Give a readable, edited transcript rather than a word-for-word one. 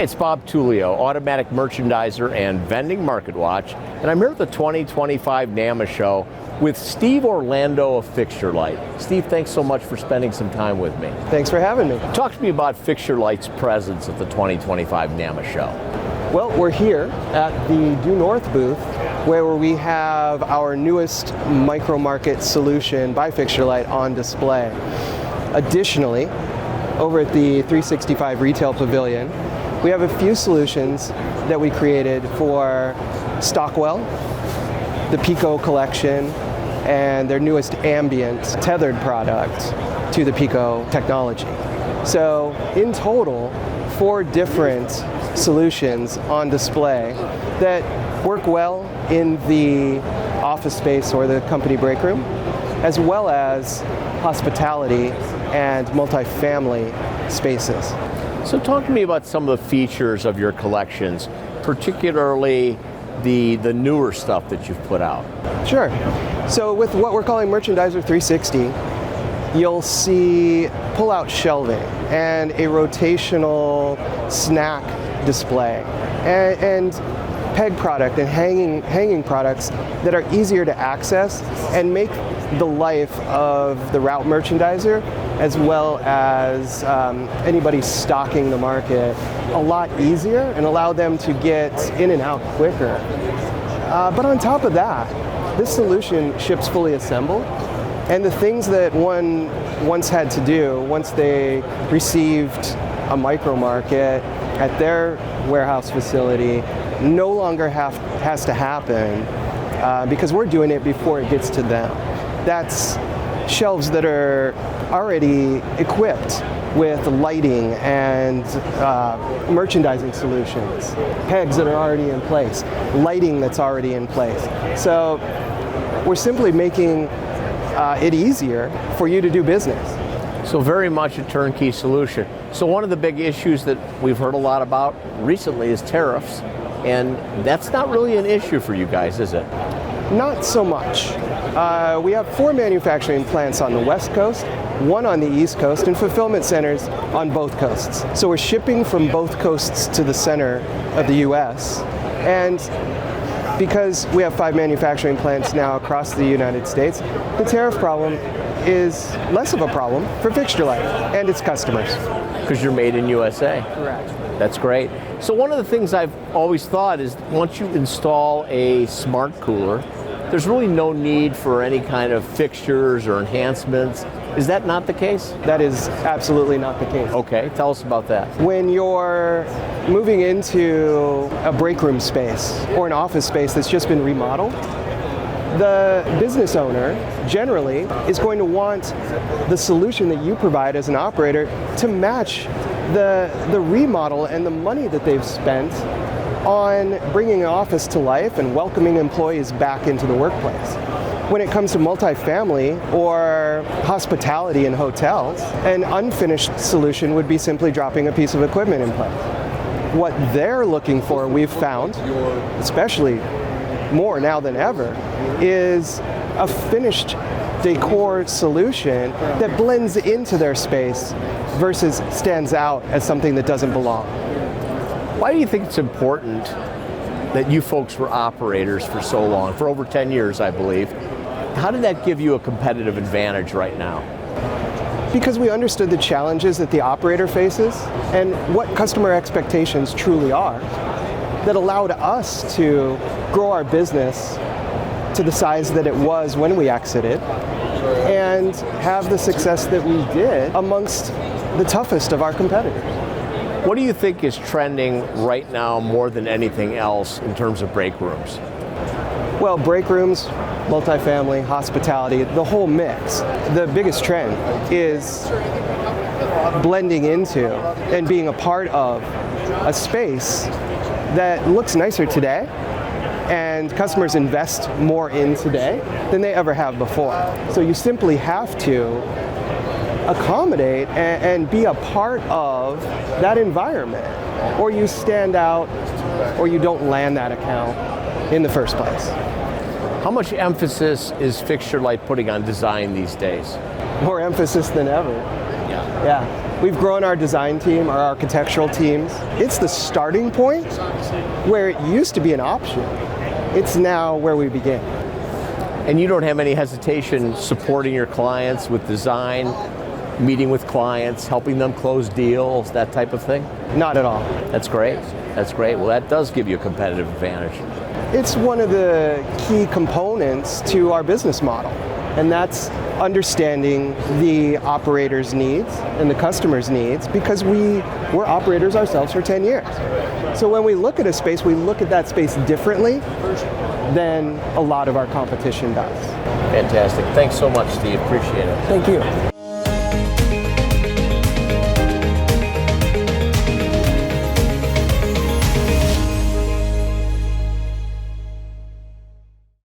Hi, it's Bob Tullio, Automatic Merchandiser and Vending Market Watch, and I'm here at the 2025 NAMA show with Steve Orlando of Fixturelite. Steve, thanks so much for spending some time with me. Thanks for having me. Talk to me about Fixturelite's presence at the 2025 NAMA show. Well, we're here at the Due North booth where we have our newest micromarket solution by Fixturelite on display. Additionally, over at the 365 Retail Pavilion, we have a few solutions that we created for Stockwell, the Pico collection, and their newest ambient tethered product to the Pico technology. So in total, 4 different solutions on display that work well in the office space or the company break room, as well as hospitality and multifamily spaces. So talk to me about some of the features of your collections, particularly the newer stuff that you've put out. Sure. So with what we're calling Merchandiser 360, you'll see pull-out shelving and a rotational snack display and peg product and hanging products that are easier to access and make the life of the route merchandiser as well as anybody stocking the market a lot easier and allow them to get in and out quicker. But on top of that, this solution ships fully assembled, and the things that one once had to do once they received a micromarket at their warehouse facility no longer has to happen because we're doing it before it gets to them. That's shelves that are already equipped with lighting and merchandising solutions, pegs that are already in place, lighting that's already in place. So we're simply making it easier for you to do business. So very much a turnkey solution. So one of the big issues that we've heard a lot about recently is tariffs, and that's not really an issue for you guys, is it? Not so much. We have 4 manufacturing plants on the West Coast, 1 on the East Coast, and fulfillment centers on both coasts. So we're shipping from both coasts to the center of the US. And because we have 5 manufacturing plants now across the United States, the tariff problem is less of a problem for Fixturelite and its customers. Because you're made in USA. Correct. That's great. So one of the things I've always thought is once you install a smart cooler, there's really no need for any kind of fixtures or enhancements. Is that not the case? That is absolutely not the case. Okay, tell us about that. When you're moving into a break room space or an office space that's just been remodeled, the business owner generally is going to want the solution that you provide as an operator to match the remodel and the money that they've spent on bringing an office to life and welcoming employees back into the workplace. When it comes to multifamily or hospitality in hotels, an unfinished solution would be simply dropping a piece of equipment in place. What they're looking for, we've found, especially more now than ever, is a finished decor solution that blends into their space versus stands out as something that doesn't belong. Why do you think it's important that you folks were operators for so long, for over 10 years, I believe? How did that give you a competitive advantage right now? Because we understood the challenges that the operator faces and what customer expectations truly are that allowed us to grow our business to the size that it was when we exited and have the success that we did amongst the toughest of our competitors. What do you think is trending right now more than anything else in terms of break rooms? Well, break rooms, multifamily, hospitality, the whole mix. The biggest trend is blending into and being a part of a space that looks nicer today and customers invest more in today than they ever have before. So you simply have to accommodate and be a part of that environment, or you stand out or you don't land that account in the first place. How much emphasis is Fixturelite putting on design these days? More emphasis than ever. Yeah. Yeah. We've grown our design team, our architectural teams. It's the starting point where it used to be an option. It's now where we begin. And you don't have any hesitation supporting your clients with design, meeting with clients, helping them close deals, that type of thing? Not at all. That's great. That's great. Well, that does give you a competitive advantage. It's one of the key components to our business model, and that's understanding the operator's needs and the customer's needs, because we're operators ourselves for 10 years. So when we look at a space, we look at that space differently than a lot of our competition does. Fantastic. Thanks so much, Steve. Appreciate it. Thank you.